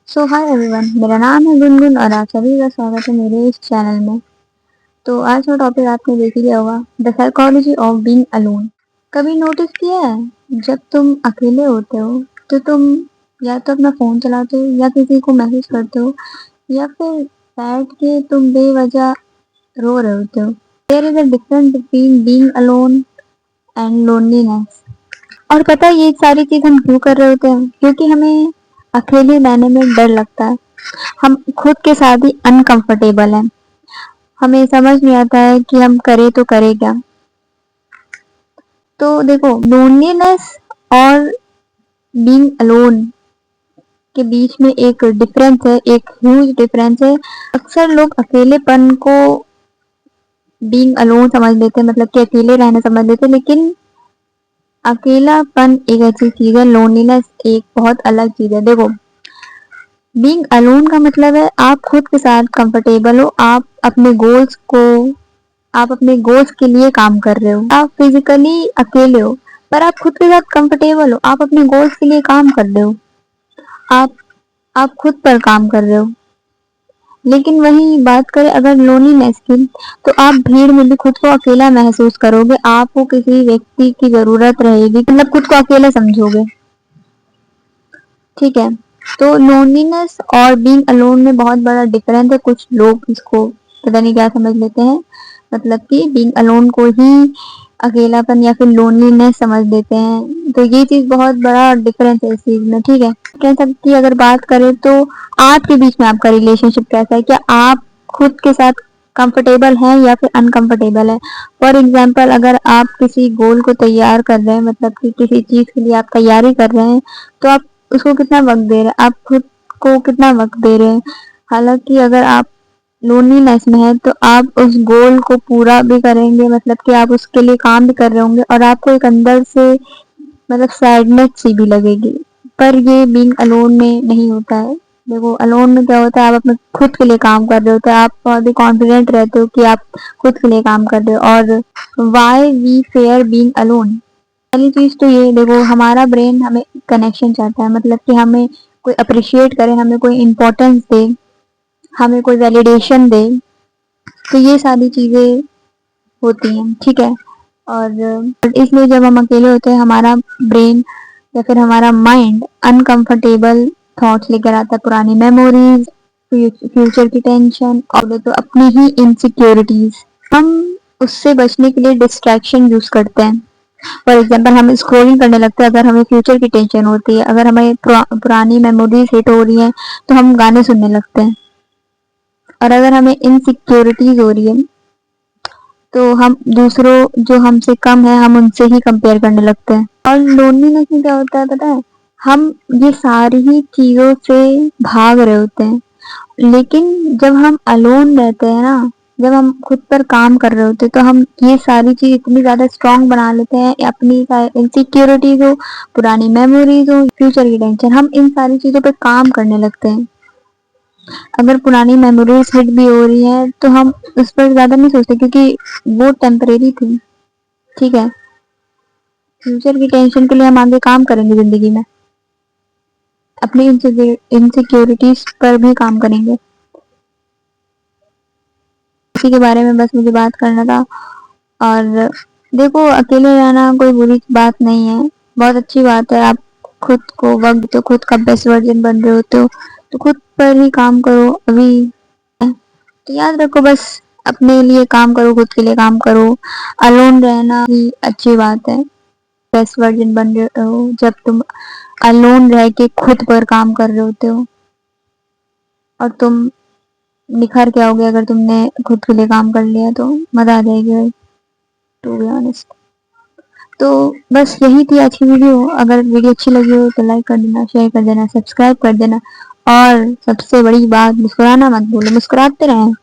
सो hi everyone, मेरा नाम है गुनगुन और आप सभी का स्वागत है मेरे इस चैनल में। तो आज का टॉपिक आपने देख ही लिया होगा, the psychology of being alone. कभी नोटिस किया है जब तुम अकेले होते हो तो तुम या तो अपना फोन चलाते हो या किसी को मैसेज करते हो या फिर बैठ के तुम बेवजह रो रहे होते हो। There is a difference between being alone and loneliness. और पता है ये सारी चीज हम क्यों कर रहे होते हैं? क्योंकि हमें अकेले रहने में डर लगता है। हम खुद के साथ ही अनकंफर्टेबल हैं। हमें समझ नहीं आता है कि हम करें तो करें क्या। तो देखो, लोनलीनेस और बीइंग अलोन के बीच में एक डिफरेंस है, एक ह्यूज डिफरेंस है। अक्सर लोग अकेलेपन को बीइंग अलोन समझ लेते हैं, मतलब कि अकेले रहना समझ लेते हैं, लेकिन अकेलापन एक ऐसी चीज है, लोनलीनेस एक बहुत अलग चीज है। देखो, बीइंग अलोन का मतलब है आप खुद के साथ कंफर्टेबल हो, आप अपने गोल्स के लिए काम कर रहे हो। आप फिजिकली अकेले हो पर आप खुद के साथ कंफर्टेबल हो, आप अपने गोल्स के लिए काम कर रहे हो। आप आप खुद पर काम कर रहे हो। लेकिन वही बात करें अगर लोनलीनेस की, तो आप भीड़ में भी खुद को अकेला महसूस करोगे। आपको किसी व्यक्ति की जरूरत रहेगी, मतलब खुद को अकेला समझोगे। ठीक है, तो लोनलीनेस और बीइंग अलोन में बहुत बड़ा डिफरेंस है। कुछ लोग इसको पता नहीं क्या समझ लेते हैं, मतलब कि बीइंग अलोन को ही अकेलापन या फिर लोनलीनेस समझ लेते हैं। तो ये चीज बहुत बड़ा डिफरेंस है इस चीज में। ठीक है, कह सकती अगर बात करें तो आपके बीच में आपका रिलेशनशिप कैसा है? क्या आप खुद के साथ कंफर्टेबल हैं या फिर अनकंफर्टेबल है? फॉर एग्जाम्पल, अगर आप किसी गोल को तैयार कर रहे हैं, मतलब कि किसी चीज के लिए आप तैयारी कर रहे हैं, तो आप उसको कितना वक्त दे रहे हैं? आप खुद को कितना वक्त दे रहे हैं? हालांकि अगर आप लोनलीनेस में है तो आप उस गोल को पूरा भी करेंगे, मतलब कि आप उसके लिए काम भी कर रहे होंगे और आपको एक अंदर से मतलब सैडनेस सी भी लगेगी। पर ये बीइंग अलोन में नहीं होता है। देखो, अलोन में क्या होता है, आप अपने खुद के लिए काम कर रहे होते हैं, आप बहुत ही कॉन्फिडेंट रहते हो कि आप खुद के लिए काम कर रहे हो। और why we fear being alone, पहली चीज तो ये देखो, हमारा ब्रेन हमें कनेक्शन चाहता है, मतलब कि हमें कोई अप्रिशिएट करे, हमें कोई इम्पोर्टेंस दे, हमें कोई वैलिडेशन दे। तो ये सारी चीजें होती हैं। ठीक है, और इसलिए जब हम अकेले होते हैं हमारा ब्रेन या फिर हमारा माइंड अनकंफर्टेबल थॉट्स लेकर आता है, पुरानी मेमोरीज, फ्यूचर की टेंशन और तो अपनी ही इनसिक्योरिटीज। हम उससे बचने के लिए डिस्ट्रैक्शन यूज करते हैं। फॉर एग्जाम्पल, हम स्क्रोलिंग करने लगते हैं अगर हमें फ्यूचर की टेंशन होती है। अगर हमें पुरानी मेमोरीज हिट हो रही है तो हम गाने सुनने लगते हैं। और अगर हमें इनसिक्योरिटीज हो रही है तो हम दूसरों जो हमसे कम है हम उनसे ही कंपेयर करने लगते हैं। और लोनलीनेस में क्या होता है पता है, हम ये सारी ही चीजों से भाग रहे होते हैं। लेकिन जब हम अलोन रहते हैं ना, जब हम खुद पर काम कर रहे होते हैं, तो हम ये सारी चीज इतनी ज्यादा स्ट्रांग बना लेते हैं। अपनी इनसिक्योरिटीज हो, पुरानी मेमोरीज हो, फ्यूचर की टेंशन, हम इन सारी चीजों पे काम करने लगते हैं। अगर पुरानी मेमोरीज हिट भी हो रही है तो हम उस पर ज्यादा नहीं सोचते, क्योंकि वो टेम्परेरी थी। ठीक है, फ्यूचर की टेंशन के लिए हम आगे काम करेंगे जिंदगी में, अपनी इनसिक्योरिटीज पर भी काम करेंगे। इसी के बारे में बस मुझे बात करना था। और देखो, अकेले रहना कोई बुरी बात नहीं है, बहुत अच्छी बात है। आप खुद को वक्त तो खुद का बेस्ट वर्जन बन रहे होते हो, तो खुद पर ही काम करो अभी। तो याद रखो, बस अपने लिए काम करो, खुद के लिए काम करो। अलोन रहना ही अच्छी बात है, बेस्ट वर्जन बन रहे हो जब तुम अलोन रह के खुद पर काम कर रहे होते हो। और तुम निखर के आओगे अगर तुमने खुद के लिए काम कर लिया, तो मजा आ जाएगी भाई, टू बी ऑनेस्ट। तो बस यही थी आज की वीडियो। अगर वीडियो अच्छी लगी हो तो लाइक कर देना, शेयर कर देना, सब्सक्राइब कर देना। और सबसे बड़ी बात, मुस्कुराना मत भूलो, मुस्कुराते रहें।